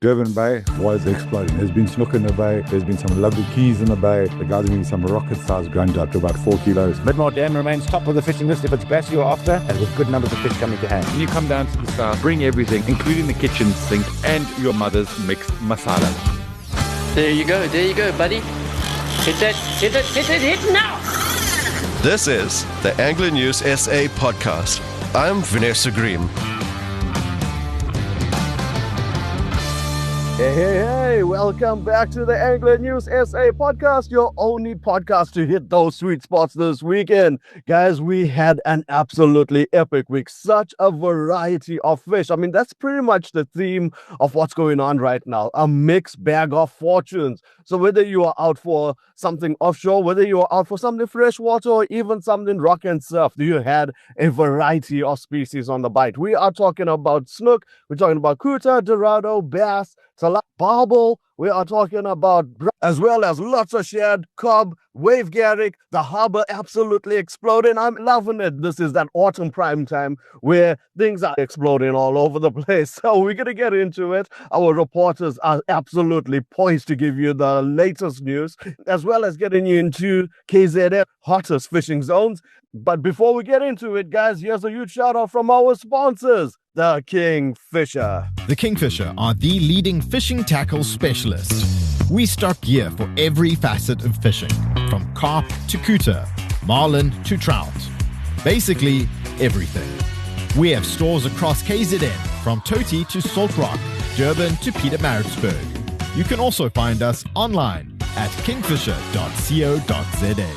Durban Bay was exploding. There's been snook in the bay. There's been some lovely keys in the bay. The guys are getting some rocket-sized grunter up to about 4 kilos. Midmar Dam remains top of the fishing list if it's bass you're after, and with good numbers of fish coming to hand. When you come down to the south, bring everything, including the kitchen sink and your mother's mixed masala. There you go, buddy. Hit now! This is the Angler News SA podcast. I'm Vanessa Green. Hey, welcome back to the Angler News SA podcast, your only podcast to hit those sweet spots this weekend. Guys, we had an absolutely epic week. Such a variety of fish. I mean, that's pretty much the theme of what's going on right now. A mixed bag of fortunes. So whether you are out for something offshore, whether you are out for something freshwater, or even something rock and surf, you had a variety of species on the bite. We are talking about snook, we're talking about couta, dorado, bass, barbel, we are talking about, as well as lots of shad, cob, wave garrick. The harbour absolutely exploding. I'm loving it. This is that autumn prime time where things are exploding all over the place. So we're going to get into it. Our reporters are absolutely poised to give you the latest news, as well as getting you into KZN hottest fishing zones. But before we get into it, guys, here's a huge shout out from our sponsors, the Kingfisher. The Kingfisher are the leading fishing tackle specialists. We stock gear for every facet of fishing, from carp to couta, marlin to trout. Basically, everything. We have stores across KZN, from Toti to Salt Rock, Durban to Pietermaritzburg. You can also find us online at kingfisher.co.za.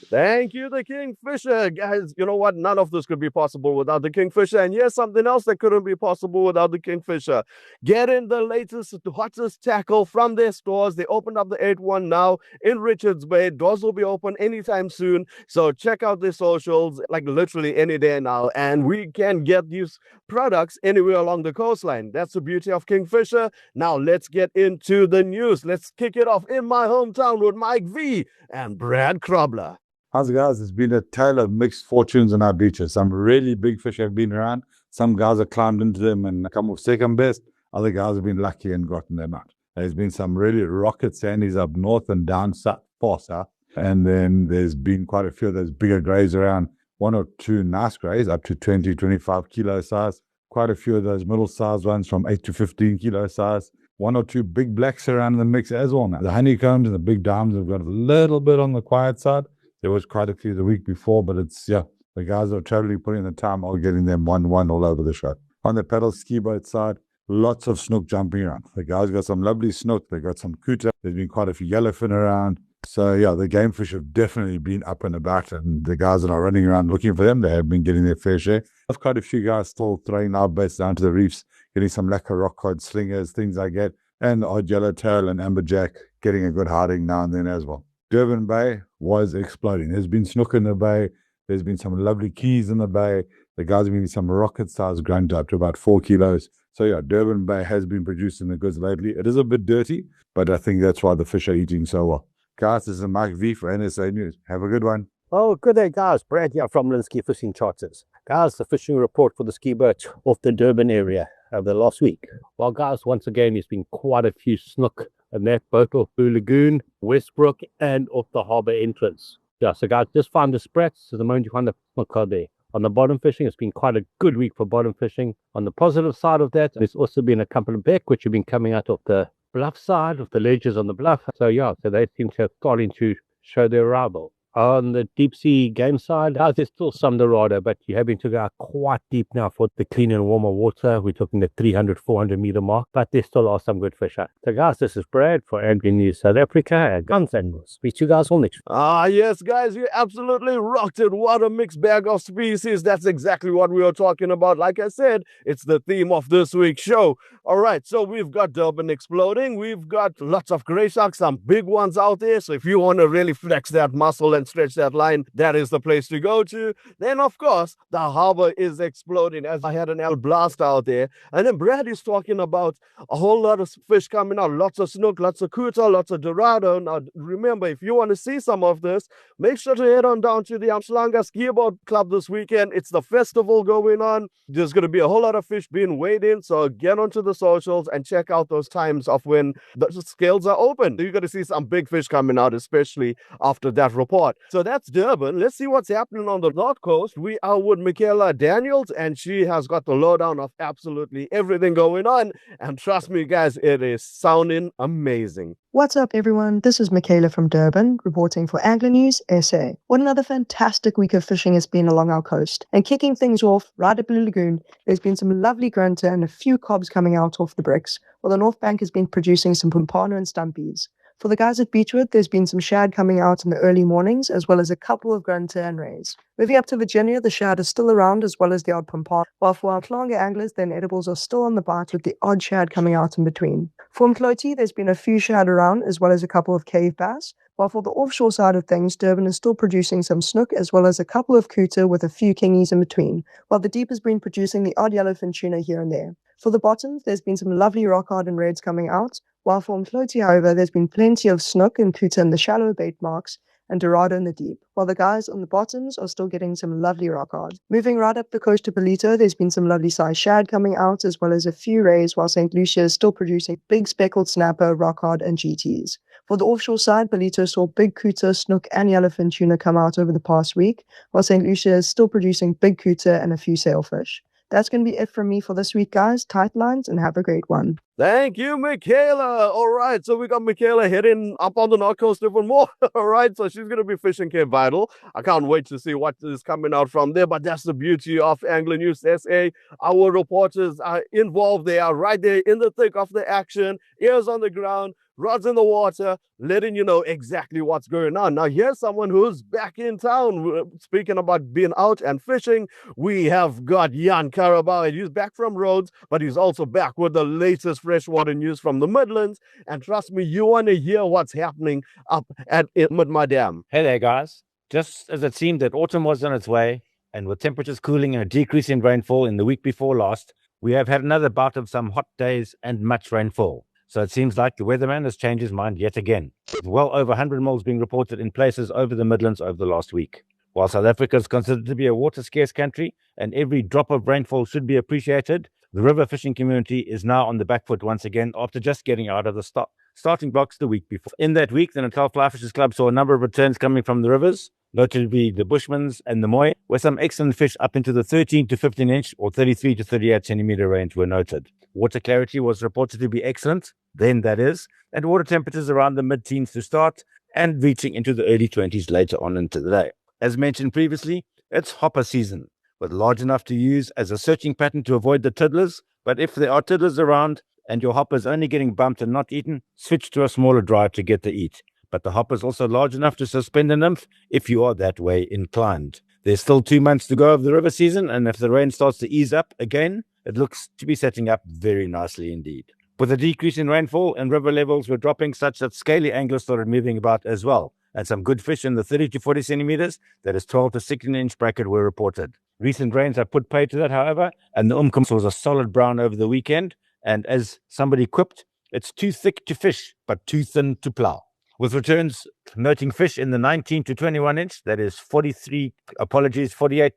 Thank you, the Kingfisher. Guys, you know what? None of this could be possible without the Kingfisher. And here's something else that couldn't be possible without the Kingfisher. Getting the latest, hottest tackle from their stores. They opened up the 8-1 now in Richards Bay. Doors will be open anytime soon. So check out their socials, like literally any day now. And we can get these products anywhere along the coastline. That's the beauty of Kingfisher. Now let's get into the news. Let's kick it off in my hometown with Mike V and Brad Krobler. How's it, guys? It's been a tale of mixed fortunes on our beaches. Some really big fish have been around. Some guys have climbed into them and come off second best. Other guys have been lucky and gotten them out. There's been some really rocket sandies up north and down south, far south. And then there's been quite a few of those bigger greys around. One or two nice greys up to 20, 25 kilo size. Quite a few of those middle-sized ones from 8 to 15 kilo size. One or two big blacks around in the mix as well now. The honeycombs and the big diamonds have got a little bit on the quiet side. There was quite a few the week before, but the guys are totally putting the time on getting them 1-1 all over the show. On the pedal ski boat side, lots of snook jumping around. The guys got some lovely snook. They got some couta. There's been quite a few yellowfin around. So, yeah, the game fish have definitely been up and about, and the guys that are running around looking for them, they have been getting their fair share. There's quite a few guys still throwing our baits down to the reefs, getting some lacquer rock cod slingers, things like that, and the odd yellowtail and amberjack getting a good hiding now and then as well. Durban Bay was exploding. There's been snook in the bay. There's been some lovely keys in the bay. The guys have been some rocket-sized grunter up to about 4 kilos. So, yeah, Durban Bay has been producing the goods lately. It is a bit dirty, but I think that's why the fish are eating so well. Guys, this is Mike V for NSA News. Have a good one. Oh, good day, guys. Brad here from Linsky Fishing Charters. Guys, the fishing report for the ski boat off the Durban area over the last week. Well, guys, once again, there's been quite a few snook and that both off Blue Lagoon, Westbrook, and off the harbour entrance. Yeah, so guys, just find the sprats. So the moment you find the snook are there. On the bottom fishing, it's been quite a good week for bottom fishing. On the positive side of that, there's also been a couple of beck, which have been coming out of the bluff side, of the ledges on the bluff. So yeah, so they seem to have starting to show their arrival. On the deep sea game side, there's still some dorado, but you're having to go quite deep now for the clean and warmer water. We're talking the 300, 400 meter mark, but there still are some good fish out. So guys, this is Brad for Angler News South Africa, and guns, and we'll speak to you guys all next week. Yes, guys, you absolutely rocked it. What a mixed bag of species. That's exactly what we are talking about. Like I said, it's the theme of this week's show. All right, so we've got Durban exploding. We've got lots of gray sharks, some big ones out there. So if you want to really flex that muscle and and stretch that line, that is the place to go to. Then, of course, the harbour is exploding as I had an blast out there. And then Brad is talking about a whole lot of fish coming out, lots of snook, lots of couta, lots of dorado. Now, remember, if you want to see some of this, make sure to head on down to the Amslanga Skiboat Club this weekend. It's the festival going on. There's going to be a whole lot of fish being weighed in, so get onto the socials and check out those times of when the scales are open. You're going to see some big fish coming out, especially after that report. So that's Durban. Let's see what's happening on the North Coast. We are with Michaela Daniels, and she has got the lowdown of absolutely everything going on. And trust me, guys, it is sounding amazing. What's up, everyone? This is Michaela from Durban, reporting for Angler News SA. What another fantastic week of fishing has been along our coast. And kicking things off, right at Blue Lagoon, there's been some lovely grunter and a few cobs coming out off the bricks, while the North Bank has been producing some pompano and stumpies. For the guys at Beechwood, there's been some shad coming out in the early mornings, as well as a couple of grunter and rays. Moving up to Virginia, the shad is still around, as well as the odd pompano, while for our Klanga anglers, then edibles are still on the bite with the odd shad coming out in between. For Mkloti, there's been a few shad around, as well as a couple of cave bass, while for the offshore side of things, Durban is still producing some snook, as well as a couple of couta with a few kingies in between, while the deep has been producing the odd yellowfin tuna here and there. For the bottoms, there's been some lovely rockhard and reds coming out, while for Mkloti, however, there's been plenty of snook and couta in the shallow bait marks, and dorado in the deep, while the guys on the bottoms are still getting some lovely rockhard. Moving right up the coast to Palito, there's been some lovely size shad coming out, as well as a few rays, while St. Lucia is still producing big speckled snapper, rockhard, and GTs. For the offshore side, Palito saw big couta, snook, and yellowfin tuna come out over the past week, while St. Lucia is still producing big couta and a few sailfish. That's going to be it from me for this week, guys. Tight lines and have a great one. Thank you, Michaela. All right, so we got Michaela heading up on the North Coast even more. All right, so she's going to be fishing Cape Vital. I can't wait to see what is coming out from there, but that's the beauty of Angler News SA. Our reporters are involved. They are right there in the thick of the action, ears on the ground, rods in the water, letting you know exactly what's going on. Now, here's someone who's back in town. Speaking about being out and fishing, we have got Jan Carabao. He's back from Rhodes, but he's also back with the latest freshwater news from the Midlands. And trust me, you want to hear what's happening up at Midmar Dam. Hey there, guys. Just as it seemed that autumn was on its way, and with temperatures cooling and a decrease in rainfall in the week before last, we have had another bout of some hot days and much rainfall. So it seems like the weatherman has changed his mind yet again, with well over 100 mils being reported in places over the Midlands over the last week. While South Africa is considered to be a water-scarce country and every drop of rainfall should be appreciated, the river fishing community is now on the back foot once again after just getting out of the starting blocks the week before. In that week, the Natal Fly Fishers Club saw a number of returns coming from the rivers, notably the Bushmans and the Moy, where some excellent fish up into the 13 to 15 inch or 33 to 38 centimeter range were noted. Water clarity was reported to be excellent, then that is, and water temperatures around the mid-teens to start and reaching into the early 20s later on into the day. As mentioned previously, it's hopper season, with large enough to use as a searching pattern to avoid the tiddlers, but if there are tiddlers around and your hopper's only getting bumped and not eaten, switch to a smaller drive to get the eat. But the hopper's also large enough to suspend a nymph if you are that way inclined. There's still 2 months to go of the river season, and if the rain starts to ease up again, it looks to be setting up very nicely indeed. With a decrease in rainfall and river levels were dropping such that scaly anglers started moving about as well, and some good fish in the 30 to 40 centimeters, that is 12 to 16 inch bracket, were reported. Recent rains have put pay to that, however, and the umkum was a solid brown over the weekend, and as somebody quipped, it's too thick to fish, but too thin to plow. With returns noting fish in the 19 to 21 inch, that is 48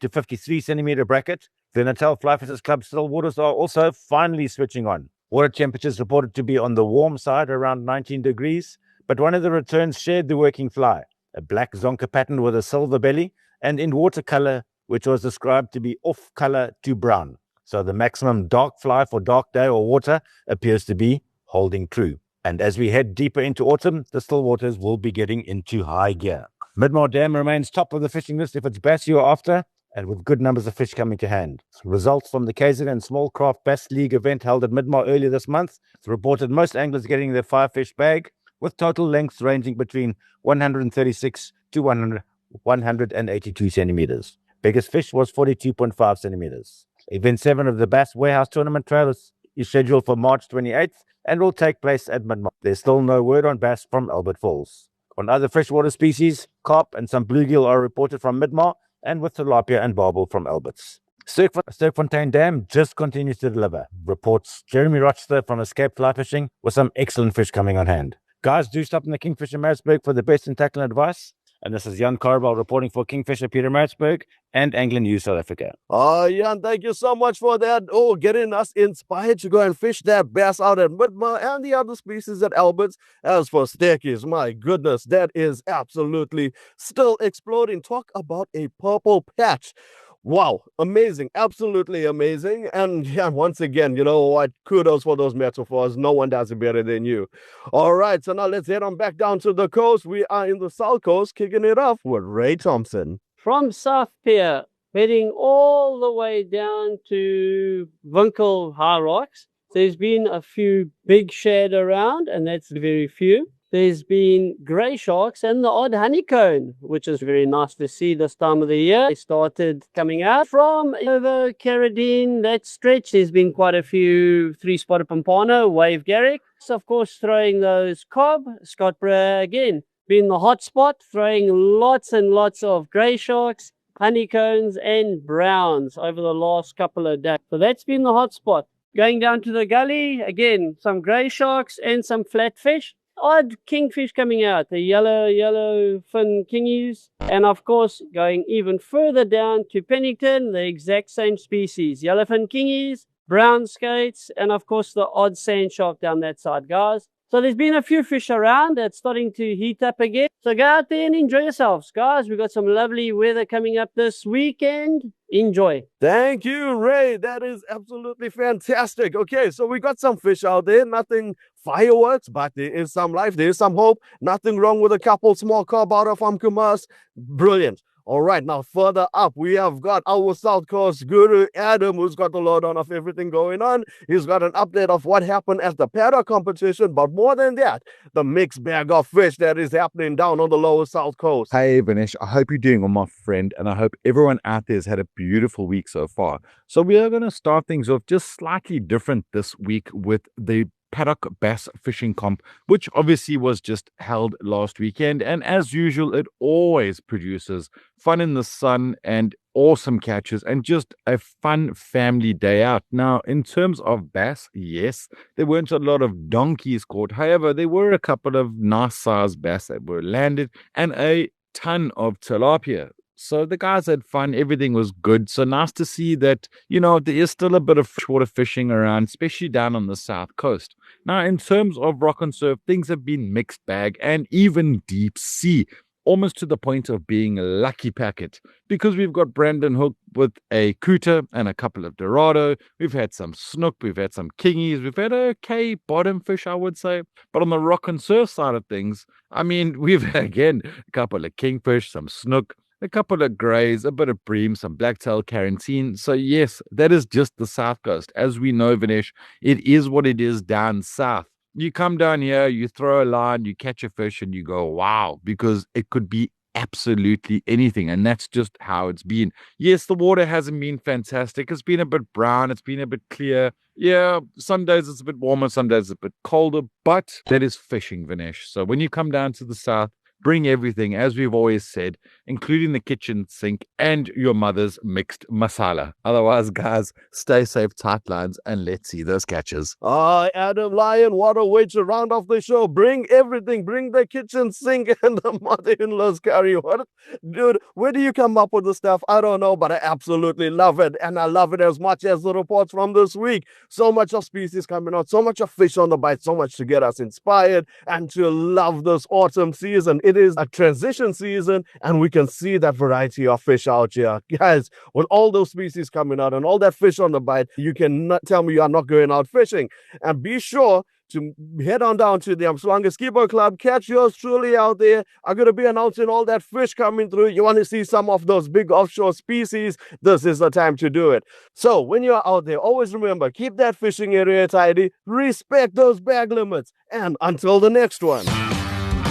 to 53 centimeter bracket, the Natal Fly Fishers Club stillwaters are also finally switching on. Water temperatures reported to be on the warm side, around 19 degrees, but one of the returns shared the working fly, a black zonka pattern with a silver belly, and in watercolor, which was described to be off color to brown. So the maximum dark fly for dark day or water appears to be holding true. And as we head deeper into autumn, the stillwaters will be getting into high gear. Midmar Dam remains top of the fishing list if it's bass you're after, and with good numbers of fish coming to hand. Results from the KZN Small Craft Bass League event held at Midmar earlier this month reported most anglers getting their 5-fish bag, with total lengths ranging between 136 to 182 centimeters. Biggest fish was 42.5 centimeters. Event 7 of the Bass Warehouse Tournament Trail is scheduled for March 28th and will take place at Midmar. There's still no word on bass from Albert Falls. On other freshwater species, carp and some bluegill are reported from Midmar, and with tilapia and barbel from Alberts. Sterkfontein Dam just continues to deliver, reports Jeremy Rochester from Escape Fly Fishing, with some excellent fish coming on hand. Guys, do stop in the Kingfish in Maritzburg for the best in tackle and advice. And this is Jan Carbal reporting for Kingfisher Peter Maritzburg and Angling News South Africa. Jan, thank you so much for that. Oh, getting us inspired to go and fish that bass out at Midmar and the other species at Alberts. As for stekkies, my goodness, that is absolutely still exploding. Talk about a purple patch. Wow, amazing, absolutely amazing. And yeah, once again, you know what, kudos for those metaphors. No one does it better than you. All right, so now let's head on back down to the coast. We are in the South Coast, kicking it off with Ray Thompson. From South Pier, heading all the way down to Winkel High Rocks. There's been a few big shad around, and that's very few. There's been grey sharks and the odd honeycomb, which is very nice to see this time of the year. They started coming out from over Carradine, that stretch. There's been quite a few three-spotted pompano, wave garrick. So, of course, throwing those cob, Scottbra again, been the hot spot, throwing lots and lots of grey sharks, honeycombs and browns over the last couple of days. So that's been the hot spot. Going down to the gully, again, some grey sharks and some flatfish. Odd kingfish coming out, the yellow fin kingies, and of course going even further down to Pennington, the exact same species, yellowfin kingies, brown skates, and of course the odd sand shark down that side, guys. So there's been a few fish around. It's starting to heat up again. So go out there and enjoy yourselves, guys. We've got some lovely weather coming up this weekend. Enjoy. Thank you, Ray. That is absolutely fantastic. Okay, so we got some fish out there. Nothing fireworks, but there is some life. There is some hope. Nothing wrong with a couple small carp out of Amkumas. Brilliant. All right, now further up, we have got our South Coast guru, Adam, who's got the lowdown of everything going on. He's got an update of what happened at the paddock competition, but more than that, the mixed bag of fish that is happening down on the lower South Coast. Hey, Vinesh, I hope you're doing well, my friend, and I hope everyone out there has had a beautiful week so far. So we are going to start things off just slightly different this week with the paddock bass fishing comp, which obviously was just held last weekend, and as usual it always produces fun in the sun and awesome catches and just a fun family day out. Now, in terms of bass, yes, there weren't a lot of donkeys caught. However, there were a couple of nice sized bass that were landed and a ton of tilapia. So the guys had fun. Everything was good. So nice to see that, you know, there is still a bit of freshwater fishing around, especially down on the south coast. Now, in terms of rock and surf, things have been mixed bag and even deep sea, almost to the point of being a lucky packet, because we've got Brandon Hook with a couta and a couple of dorado. We've had some snook. We've had some kingies. We've had a okay bottom fish, I would say. But on the rock and surf side of things, I mean, we've again a couple of kingfish, some snook, a couple of greys, a bit of bream, some blacktail carantine. So yes, that is just the south coast. As we know, Vinesh, it is what it is down south. You come down here, you throw a line, you catch a fish, and you go, wow, because it could be absolutely anything. And that's just how it's been. Yes, the water hasn't been fantastic. It's been a bit brown. It's been a bit clear. Yeah, some days it's a bit warmer, some days it's a bit colder, but that is fishing, Vinesh. So when you come down to the south, bring everything, as we've always said, including the kitchen sink and your mother's mixed masala. Otherwise, guys, stay safe, tight lines, and let's see those catches. Adam Lyon, what a way to round off the show. Bring everything. Bring the kitchen sink and the mother-in-law's curry. What, dude, where do you come up with the stuff? I don't know, but I absolutely love it. And I love it as much as the reports from this week. So much of species coming out, so much of fish on the bite, so much to get us inspired and to love this autumn season. It is a transition season, and we can see that variety of fish out here. Guys, with all those species coming out and all that fish on the bite, you cannot tell me you are not going out fishing. And be sure to head on down to the Umhlanga Ski Boat Club. Catch yours truly out there. I'm going to be announcing all that fish coming through. You want to see some of those big offshore species? This is the time to do it. So when you're out there, always remember, keep that fishing area tidy, respect those bag limits, and until the next one.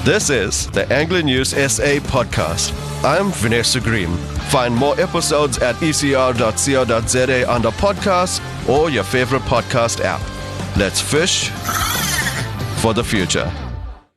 This is the Angling News SA podcast. I'm Vanessa Green. Find more episodes at ecr.co.za under podcasts or your favorite podcast app. Let's fish for the future.